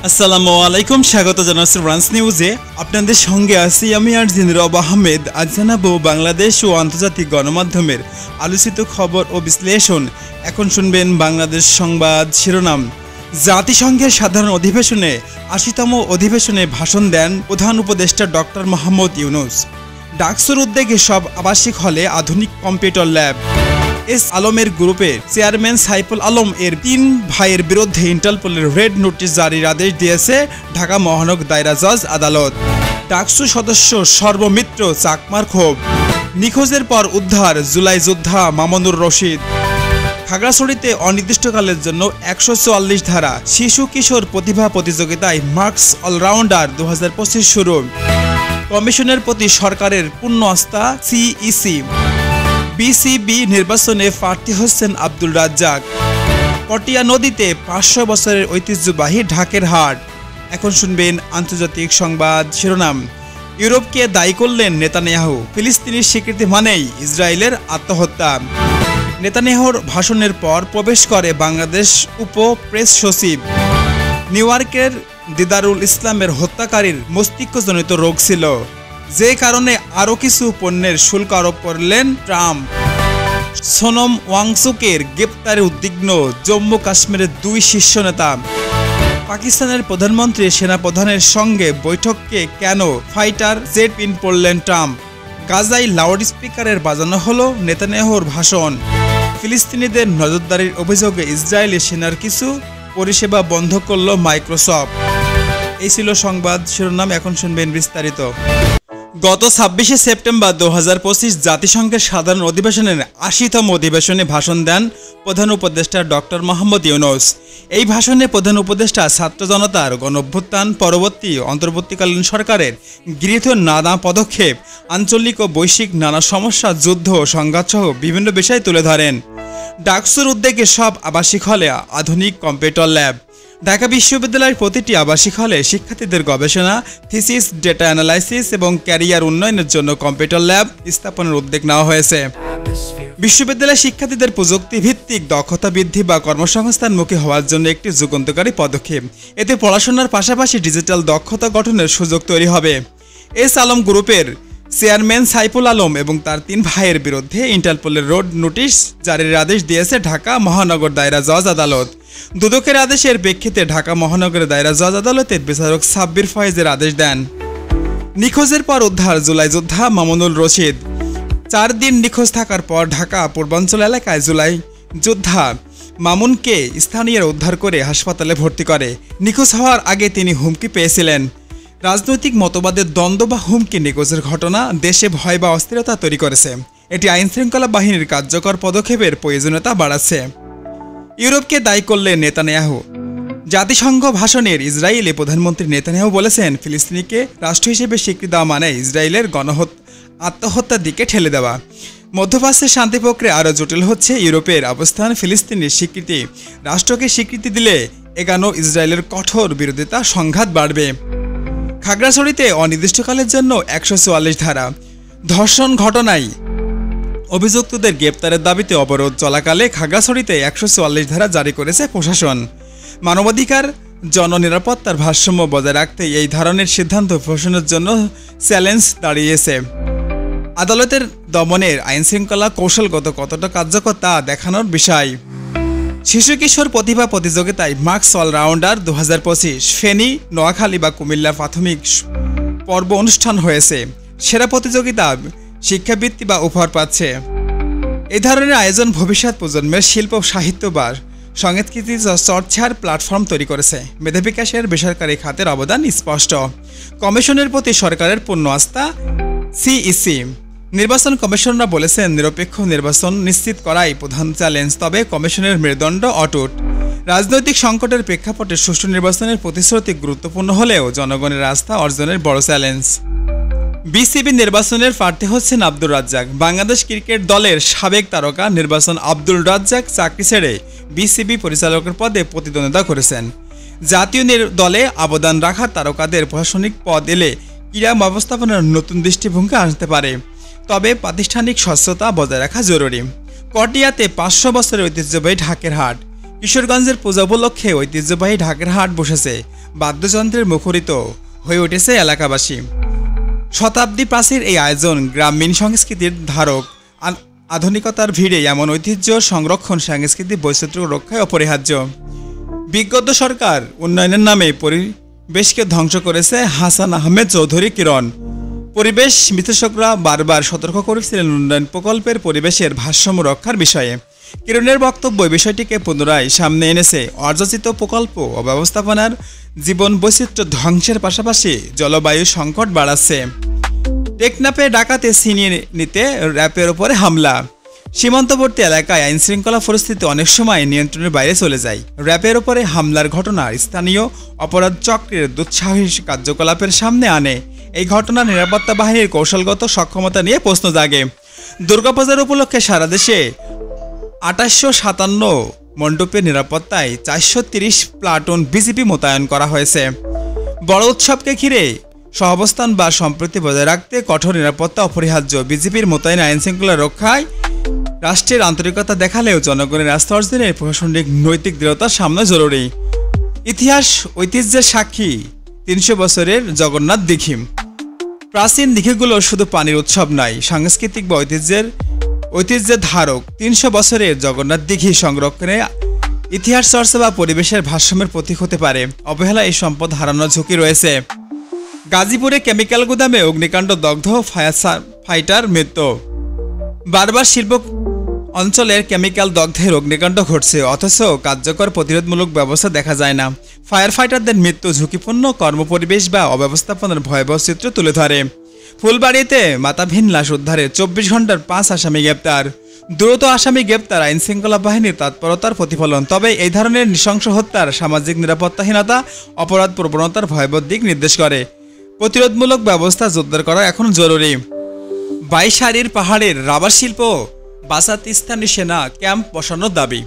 আসসালামু আলাইকুম, স্বাগত জানাচ্ছি ব্রাঞ্চ নিউজে। আপনাদের সঙ্গে আছি আমি আরজিন রব আহমেদ। আজ জানাবো বাংলাদেশ ও আন্তর্জাতিক গণমাধ্যমের আলোচিত খবর ও বিশ্লেষণ। এখন শুনবেন বাংলাদেশ সংবাদ শিরোনাম। জাতিসংঘের সাধারণ অধিবেশনে ৮০তম অধিবেশনে ভাষণ দেন প্রধান উপদেষ্টা ডক্টর মোহাম্মদ ইউনূস। ডাকসুর উদ্যোগে সব আবাসিক হলে আধুনিক কম্পিউটার ল্যাব। এস আলমের গ্রুপের চেয়ারম্যান সাইফুল আলম এর ৩ ভাইয়ের বিরুদ্ধে ইন্টারপোলের রেড নোটিশ জারির আদেশ দিয়েছে ঢাকা মহানগর দায়রা জজ আদালত। ডাকসু সদস্য সর্বমিত্র চাকমার ক্ষোভ। নিখোঁজের পর উদ্ধার জুলাই যোদ্ধা মামুনুর রশিদ। খাগড়াছড়িতে অনির্দিষ্টকালের জন্য ১৪৪ ধারা শিশু কিশোর প্রতিভা প্রতিযোগিতায় মার্কস অলরাউন্ডার ২০২৫ শুরু। কমিশনের প্রতি সরকারের পূর্ণ আস্থা সিইসি। বিসিবি নির্বাচনে প্রার্থী হচ্ছেন আব্দুল রাজ্জাক। পটিয়া নদীতে ৫০০ বছরের ঐতিহ্যবাহী ঢাকের হাট। এখন শুনবেন আন্তর্জাতিক সংবাদ শিরোনাম। ইউরোপকে দায়ী করলেন নেতানিয়াহু। ফিলিস্তিনির স্বীকৃতি মানেই ইসরায়েলের আত্মহত্যা। নেতানিয়াহুর ভাষণের পর প্রবেশ করে বাংলাদেশ উপ প্রেস সচিব। নিউ ইয়র্কের দিদারুল ইসলামের হত্যাকারীর মস্তিষ্কজনিত রোগ ছিল, যে কারণে আরও কিছু পণ্যের শুল্ক আরোপ করলেন ট্রাম্প। সোনম ওয়াংচুকের গ্রেপ্তারে উদ্বিগ্ন জম্মু কাশ্মীরের ২ শীর্ষ নেতা। পাকিস্তানের প্রধানমন্ত্রী সেনাপ্রধানের সঙ্গে বৈঠককে কেন ফাইটার জেট পিন পড়লেন ট্রাম্প। গাজায় লাউড স্পিকারের বাজানো হলো নেতানিয়াহুর ভাষণ। ফিলিস্তিনিদের নজরদারির অভিযোগে ইসরায়েলি সেনার কিছু পরিষেবা বন্ধ করল মাইক্রোসফট। এই ছিল সংবাদ শিরোনাম, এখন শুনবেন বিস্তারিত। গত ২৬শে সেপ্টেম্বর ২০২৫ জাতিসংঘের সাধারণ অধিবেশনের ৮০তম অধিবেশনে ভাষণ দেন প্রধান উপদেষ্টা ডক্টর মোহাম্মদ ইউনূস। এই ভাষণে প্রধান উপদেষ্টা ছাত্র জনতার গণঅভ্যুত্থান পরবর্তী অন্তর্বর্তীকালীন সরকারের গৃহীত নানা পদক্ষেপ, আঞ্চলিক ও বৈশ্বিক নানা সমস্যা, যুদ্ধ ও সংঘাতসহ বিভিন্ন বিষয় তুলে ধরেন। ডাকসুর উদ্যোগে সব আবাসিক হলে আধুনিক কম্পিউটার ল্যাব। ঢাকা বিশ্ববিদ্যালয়ের প্রতিটি আবাসিক হলে শিক্ষার্থীদের গবেষণা, থিসিস, ডেটা অ্যানালাইসিস এবং ক্যারিয়ার উন্নয়নের জন্য কম্পিউটার ল্যাব স্থাপনের উদ্যোগ নেওয়া হয়েছে। বিশ্ববিদ্যালয়ের শিক্ষার্থীদের প্রযুক্তি ভিত্তিক দক্ষতা বৃদ্ধি বা কর্মসংস্থানমুখী হওয়ার জন্য একটি যুগান্তকারী পদক্ষেপ। এতে পড়াশোনার পাশাপাশি ডিজিটাল দক্ষতা গঠনের সুযোগ তৈরি হবে। এস আলম গ্রুপের চেয়ারম্যান সাইফুল আলম এবং তার ৩ ভাইয়ের বিরুদ্ধে ইন্টারপোলের রেড নোটিশ জারির আদেশ দিয়েছে ঢাকা মহানগর দায়রা জজ আদালত। দুদকের আদেশের প্রেক্ষিতে ঢাকা মহানগর দায়রা জজ আদালতের বিচারক সাব্বির ফয়েজের আদেশ দেন। নিখোঁজের পর উদ্ধার জুলাই যোদ্ধা মামুনুর রশিদ। ৪ দিন নিখোঁজ থাকার পর ঢাকা পূর্বাঞ্চল এলাকায় জুলাই যোদ্ধা মামুনকে স্থানীয়রা উদ্ধার করে হাসপাতালে ভর্তি করে। নিখোঁজ হওয়ার আগে তিনি হুমকি পেয়েছিলেন। রাজনৈতিক মতবাদের দ্বন্দ্ব বা হুমকি নিখোঁজের ঘটনা দেশে ভয় বা অস্থিরতা তৈরি করেছে। এটি আইনশৃঙ্খলা বাহিনীর কার্যকর পদক্ষেপের প্রয়োজনীয়তা বাড়াচ্ছে। ইউরোপকে দায়ী করলেন নেতানিয়াহু। জাতিসংঘ ভাষণের ইসরায়েলি প্রধানমন্ত্রী নেতানিয়াহু বলেছেন, ফিলিস্তিনিকে রাষ্ট্র হিসেবে স্বীকৃতি দেওয়া মানে ইসরায়েলের আত্মহত্যার দিকে ঠেলে দেওয়া। মধ্যপ্রাচ্যের শান্তি প্রক্রিয়া আরও জটিল হচ্ছে। ইউরোপের অবস্থান ফিলিস্তিনির স্বীকৃতি রাষ্ট্রকে স্বীকৃতি দিলে এগানো ইসরায়েলের কঠোর বিরোধিতা সংঘাত বাড়বে। খাগড়াছড়িতে অনির্দিষ্টকালের জন্য ১৪৪ ধারা। ধর্ষণ ঘটনায় অভিযুক্তদের গ্রেপ্তারের দাবিতে অবরোধ চলাকালে খাগড়াছড়িতে ১৪৪ ধারা জারি করেছে প্রশাসন। মানবাধিকার, জননিরাপত্তার ভারসাম্য বজায় রাখতে এই ধরনের সিদ্ধান্ত প্রশাসনের জন্য চ্যালেঞ্জ দাঁড়িয়েছে। আদালতের দমনের আইনশৃঙ্খলা কৌশলগত কতটা কার্যকর তা দেখানোর বিষয়। শিশু কিশোর প্রতিভা প্রতিযোগিতায় মার্কস অলরাউন্ডার ২০২৫ ফেনী, নোয়াখালী বা কুমিল্লা প্রাথমিক পর্ব অনুষ্ঠান হয়েছে। সেরা প্রতিযোগিতা শিক্ষাবৃত্তি বা উপহার পাচ্ছে। এই ধরনের আয়োজন ভবিষ্যৎ প্রজন্মের শিল্প, সাহিত্য বা সংস্কৃতি চর্চার প্ল্যাটফর্ম তৈরি করেছে। মেধা বিকাশের বেসরকারি খাতের অবদান স্পষ্ট। কমিশনের প্রতি সরকারের পূর্ণ আস্থা সিইসি। নির্বাচন কমিশনাররা বলেছেন, নিরপেক্ষ নির্বাচন নিশ্চিত করাই প্রধান চ্যালেঞ্জ, তবে কমিশনের মেরুদণ্ড অটুট। রাজনৈতিক সংকটের প্রেক্ষাপটে সুষ্ঠু নির্বাচনের প্রতিশ্রুতি গুরুত্বপূর্ণ হলেও জনগণের আস্থা অর্জনের বড় চ্যালেঞ্জ। বিসিবি নির্বাচনের প্রার্থী হচ্ছেন আব্দুল রাজ্জাক। বাংলাদেশ ক্রিকেট দলের সাবেক তারকা নির্বাচন আব্দুল রাজ্জাক চাকরি ছেড়ে বিসিবি পরিচালকের পদে প্রতিদ্বন্দ্বিতা করেছেন। জাতীয় দলে অবদান রাখা তারকাদের প্রশাসনিক পদ এলে ক্রীড়া ব্যবস্থাপনার নতুন দৃষ্টিভঙ্গি আনতে পারে, তবে প্রাতিষ্ঠানিক স্বচ্ছতা বজায় রাখা জরুরি। পটিয়াতে ৫০০ বছরের ঐতিহ্যবাহী ঢাকের হাট। কিশোরগঞ্জের পূজা উপলক্ষে ঐতিহ্যবাহী ঢাকের হাট বসেছে। বাদ্যযন্ত্রের মুখরিত হয়ে উঠেছে এলাকাবাসী। শতাব্দী প্রাচীর এই আয়োজন গ্রামীণ সংস্কৃতির ধারক, আধুনিকতার ভিড়ে এমন ঐতিহ্য সংরক্ষণ সাংস্কৃতিক বৈচিত্র্য রক্ষায় অপরিহার্য। বিগত সরকার উন্নয়নের নামে পরিবেশকে ধ্বংস করেছে হাসান আহমেদ চৌধুরী কিরণ। পরিবেশ বিশ্লেষকরা বারবার সতর্ক করেছিলেন উন্নয়ন প্রকল্পের পরিবেশের ভারসাম্য রক্ষার বিষয়ে। কিরণের বক্তব্য বিষয়টিকে পুনরায় সামনে এনেছে। অযাচিত প্রকল্প ও ব্যবস্থাপনার জীবন বৈচিত্র্য ধ্বংসের পাশাপাশি জলবায়ু সংকট বাড়াচ্ছে। টেকনাফে ডাকাতে ছিনিয়ে নিতে র্যাবের ওপরে হামলা। সীমান্তবর্তী এলাকায় আইনশৃঙ্খলা পরিস্থিতি অনেক সময় নিয়ন্ত্রণের বাইরে চলে যায়। র্যাবের ওপরে হামলার ঘটনা স্থানীয় অপরাধ চক্রের দুঃসাহসিক কার্যকলাপের সামনে আনে। এই ঘটনা নিরাপত্তা বাহিনীর কৌশলগত সক্ষমতা নিয়ে প্রশ্ন জাগে। দুর্গাপূজার উপলক্ষে সারা দেশে 2857 মণ্ডপের নিরাপত্তায় 430 প্লাটুন বিজিবি মোতায়েন করা হয়েছে। বড় উৎসবকে ঘিরে সহাবস্থান বা সম্প্রীতি বজায় রাখতে কঠোর নিরাপত্তা অপরিহার্য। বিজিবির মোতায়েন আইনশৃঙ্খলা রক্ষায় রাষ্ট্রের আন্তরিকতা দেখালেও জনগণের আস্থা অর্জনে প্রশাসনিক নৈতিক দৃঢ়তা সামনে জরুরি। ইতিহাস ঐতিহ্যের সাক্ষী 300 বছরের জগন্নাথ দিঘি। প্রাচীন দিঘিগুলো শুধু পানির উৎসব নয়, সাংস্কৃতিক বা ঐতিহ্যের ধারক। 300 বছরের জগন্নাথ দিঘি সংরক্ষণে ইতিহাস চর্চা বা পরিবেশের ভারসাম্যের প্রতীক হতে পারে। অবহেলা এই সম্পদ হারানোর ঝুঁকি রয়েছে। গাজীপুরে কেমিক্যাল গুদামে অগ্নিকাণ্ড, দগ্ধ ফাইটার মৃত্যু। বারবার শিল্প অঞ্চলের কেমিক্যাল দগ্ধের অগ্নিকাণ্ড ঘটছে, অথচ কার্যকর প্রতিরোধমূলক ব্যবস্থা দেখা যায় না। ফায়ার ফাইটারদের মৃত্যু ঝুঁকিপূর্ণ কর্মপরিবেশ বা অব্যবস্থাপনার ভয়াবহ চিত্র তুলে ধরে। ফুলবাড়িতে মাতাভিন লাশ উদ্ধারে 24 ঘন্টার 5 আসামি গ্রেপ্তার। দ্রুত আসামি গ্রেপ্তার আইনশৃঙ্খলা বাহিনীর তৎপরতার প্রতিফলন। তবে এই ধরনের নৃশংস হত্যার সামাজিক নিরাপত্তাহীনতা, অপরাধ প্রবণতার ভয়াবহ দিক নির্দেশ করে। প্রতিরোধমূলক ব্যবস্থা জোরদার করা এখন জরুরি। বাইশারির পাহাড়ের রাবার শিল্প বাঁচাতে স্থানীয় সেনা ক্যাম্প বসানোর দাবি।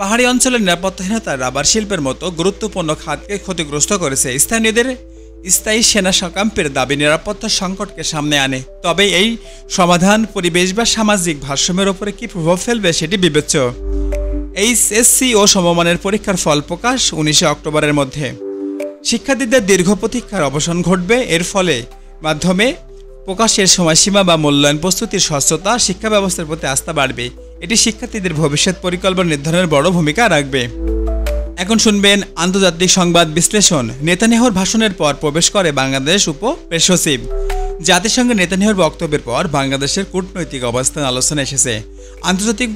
পাহাড়ি অঞ্চলের নিরাপত্তাহীনতা রাবার শিল্পের মতো গুরুত্বপূর্ণ খাতকে ক্ষতিগ্রস্ত করেছে। স্থানীয়দের স্থায়ী সেনা ক্যাম্পের দাবি নিরাপত্তার সংকটকে সামনে আনে। তবে এই সমাধান পরিবেশ বা সামাজিক ভারসাম্যের ওপরে কী প্রভাব ফেলবে সেটি বিবেচ্য। এইচএসসি ও সমমানের পরীক্ষার ফল প্রকাশ 19 অক্টোবরের মধ্যে। শিক্ষার্থীদের দীর্ঘ প্রতীক্ষার অবসান ঘটবে। এর ফলে মাধ্যমে প্রকাশের সময়সীমা বা মূল্যায়ন প্রস্তুতির স্বচ্ছতা, শিক্ষা ব্যবস্থার প্রতি আস্থা বাড়বে। এটি শিক্ষার্থীদের ভবিষ্যৎ পরিকল্পনা নির্ধারণের বড় ভূমিকা রাখবে। এখন শুনবেন আন্তর্জাতিক সংবাদ বিশ্লেষণ। নেতানিয়াহুর ভাষণের পর প্রবেশ করে বাংলাদেশ উপ-প্রেস সচিব। জাতিসংঘে নেতানিয়াহুর বক্তব্যের পর বাংলাদেশের কূটনৈতিক অবস্থান আলোচনা এসেছে। আন্তর্জাতিক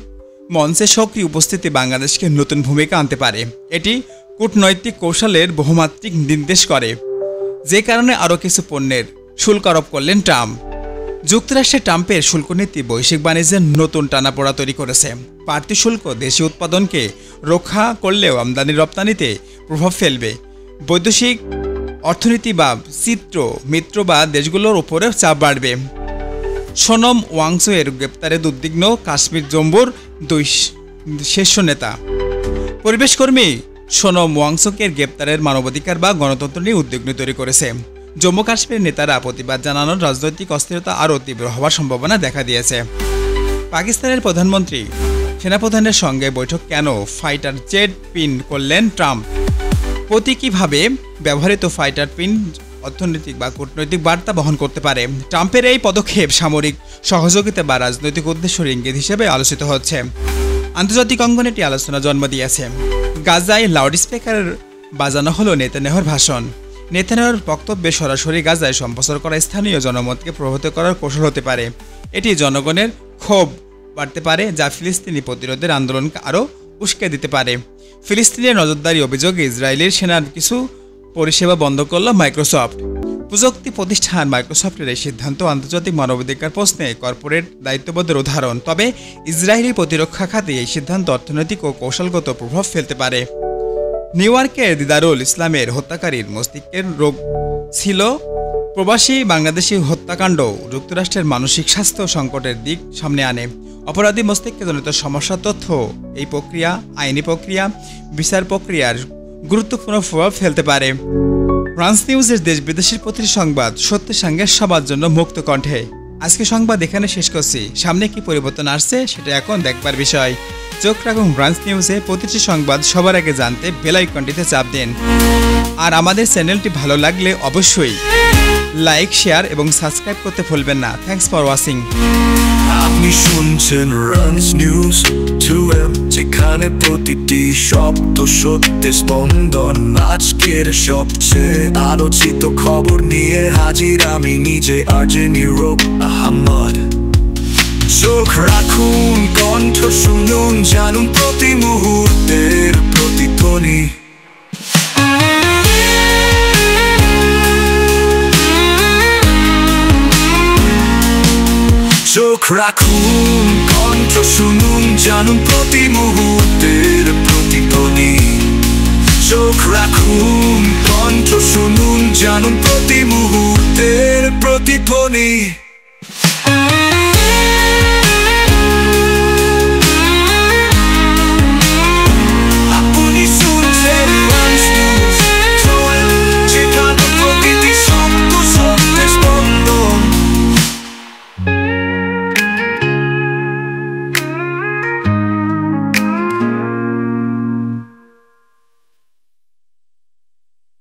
মঞ্চে সক্রিয় উপস্থিতি বাংলাদেশকে নতুন ভূমিকা আনতে পারে। এটি কূটনৈতিক কৌশলের বহুমাত্রিক নির্দেশ করে, যে কারণে আরও কিছু পণ্যের শুল্ক আরোপ করলেন ট্রাম্প। যুক্তরাষ্ট্রের ট্রাম্পের শুল্ক নীতি বৈশ্বিক বাণিজ্যের নতুন টানাপোড়া তৈরি করেছে। বাড়তি শুল্ক দেশীয় উৎপাদনকে রক্ষা করলেও আমদানি রপ্তানিতে প্রভাব ফেলবে। বৈদেশিক অর্থনীতি বা মিত্র বা দেশগুলোর উপরে চাপ বাড়বে। সোনম ওয়াংচু এর গ্রেপ্তারে উদ্বিগ্ন কাশ্মীর জম্মুর 2 শীর্ষ নেতা। পরিবেশকর্মী সোনম ওয়াংচুকের গ্রেপ্তারের মানবাধিকার বা গণতন্ত্র নিয়ে উদ্বিগ্ন তৈরি করেছে। জম্মু কাশ্মীরের নেতারা প্রতিবাদ জানানোর রাজনৈতিক অস্থিরতা আরও তীব্র হওয়ার সম্ভাবনা দেখা দিয়েছে। পাকিস্তানের প্রধানমন্ত্রী সেনাপ্রধানের সঙ্গে বৈঠক কেন? ফাইটার জেট পিন করলেন ট্রাম্প। প্রতীকীভাবে ব্যবহৃত ফাইটার পিন অর্থনৈতিক বা কূটনৈতিক বার্তা বহন করতে পারে। ট্রাম্পের এই পদক্ষেপ সামরিক সহযোগিতা বা রাজনৈতিক উদ্দেশ্যের ইঙ্গিত হিসেবে আলোচিত হচ্ছে। আন্তর্জাতিক অঙ্গনে এটি আলোচনা জন্ম দিয়েছে। গাজায় লাউডস্পিকার বাজানো হলো নেতানিয়াহুর ভাষণ। নেতানিয়াহুর বক্তব্যে সরাসরি গাজায় সম্প্রচার করা স্থানীয় জনমতকে প্রভাবিত করার কৌশল হতে পারে। এটি জনগণের ক্ষোভ বাড়তে পারে, যা ফিলিস্তিনি প্রতিরোধের আন্দোলনকে আরও উস্কে দিতে পারে। ফিলিস্তিনের নজরদারি অভিযোগে ইসরায়েলের সেনার কিছু পরিষেবা বন্ধ করল মাইক্রোসফট। প্রযুক্তি প্রতিষ্ঠান মাইক্রোসফটের এই সিদ্ধান্ত আন্তর্জাতিক মানবাধিকার প্রশ্নে কর্পোরেট দায়িত্ববোধের উদাহরণ। তবে ইসরায়েলি প্রতিরক্ষা খাতে এই সিদ্ধান্ত অর্থনৈতিক ও কৌশলগত প্রভাব ফেলতে পারে। নিউ ইয়র্কের দিদারুল ইসলামের হত্যাকারীর মস্তিষ্কের রোগ ছিল। প্রবাসী বাংলাদেশি হত্যাকাণ্ড যুক্তরাষ্ট্রের মানসিক স্বাস্থ্য সংকটের দিক সামনে আনে। অপরাধী মস্তিষ্কজনিত সমস্যার তথ্য এই প্রক্রিয়া, আইনি প্রক্রিয়া, বিচার প্রক্রিয়ার গুরুত্বপূর্ণ প্রভাব ফেলতে পারে। ফ্রান্স নিউজের দেশ বিদেশের প্রতিটি সংবাদ সত্যের সঙ্গে সবার জন্য মুক্ত কণ্ঠে। আজকে সংবাদ এখানে শেষ করছি। সামনে কি পরিবর্তন আসছে সেটা এখন দেখবার বিষয়। চোখ রাখুন ব্রাঞ্চ নিউজে, প্রতিটি সংবাদ সবার আগে জানতে বেল আইকনটিতে চাপ দিন। আর আমাদের চ্যানেলটি ভালো লাগলে অবশ্যই লাইক, শেয়ার এবং সাবস্ক্রাইব করতে ভুলবেন না। Thanks for watching. আপনি শুনছেন রাঞ্চ নিউজ 2M, যেখানে প্রতিটি শব্দ সত্যের স্পন্দন। আজকের সবচেয়ে আলোচিত খবর নিয়ে হাজির আমি নিজে, আরজে নীরব আহমদ। চোখ রাখুন, কণ্ঠ শুনুন, জানুন প্রতি মুহূর্তের প্রতিধ্বনি। চোখ রাখুন, কণ্ঠ শুনুন, জানুন প্রতি মুহূর্তের প্রতিধ্বনি। চোখ রাখুন, কণ্ঠ শুনুন, জানুন প্রতি মুহূর্তের প্রতিধ্বনি।